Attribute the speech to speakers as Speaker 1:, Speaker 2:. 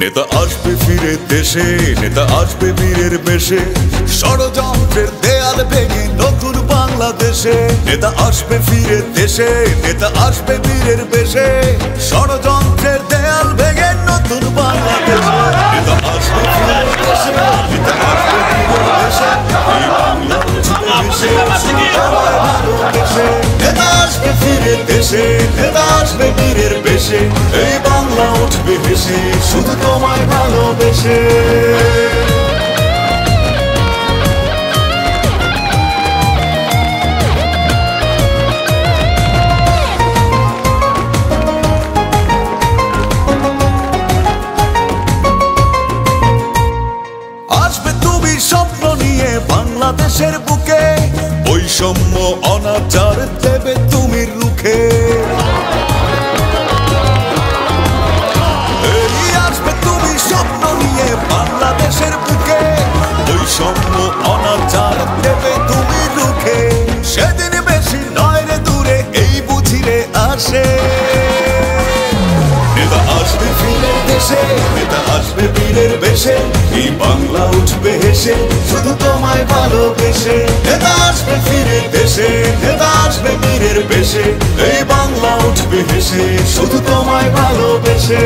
Speaker 1: নেতা আসবে ফিরে দেশে, নেতা আসবে বীরের বেশে, ষড়যন্ত্রের দেয়াল ভেঙে নতুন বাংলাদেশে। নেতা আসবে ফিরে দেশে, নেতা আসবে বীরের বেশে, ষড়যন্ত্রের দেয়াল ভেঙে নতুন বাংলাদেশে। নেতা আসবে ফিরে দেশে, নেতা আসবে বীরের বেশে, এই বাংলা উঠবে হেসে, সবাই ভালোবেসে। নেতা আসবে ফিরে দেশে, নেতা আসবে বীরের বেশে, এই বাংলা উঠবে হেসে, শুধু তোমায় ভালোবেসে। আসবে তুমি স্বপ্ন নিয়ে বাংলাদেশের বুকে, বৈষম্য অনাচার দেবে তুমি রুখে। আসবে তুমি স্বপ্ন নিয়ে বাংলাদেশের বুকে, বৈষম্য অনাচার দেবে তুমি রুখে। সেদিন বেশি নয় রে দূরে, এই বুঝিরে আসে। নেতা আসবে ফিরে দেশে, নেতা আসবে বীরের বেশে, এই বাংলা উঠবে হেসে, শুধু তোমায় ভালোবেসে। নেতা আসবে ফিরে দেশে, নেতা আসবে বীরের বেশে, এই বাংলা উঠবে হেসে, শুধু তোমায় ভালোবেসে।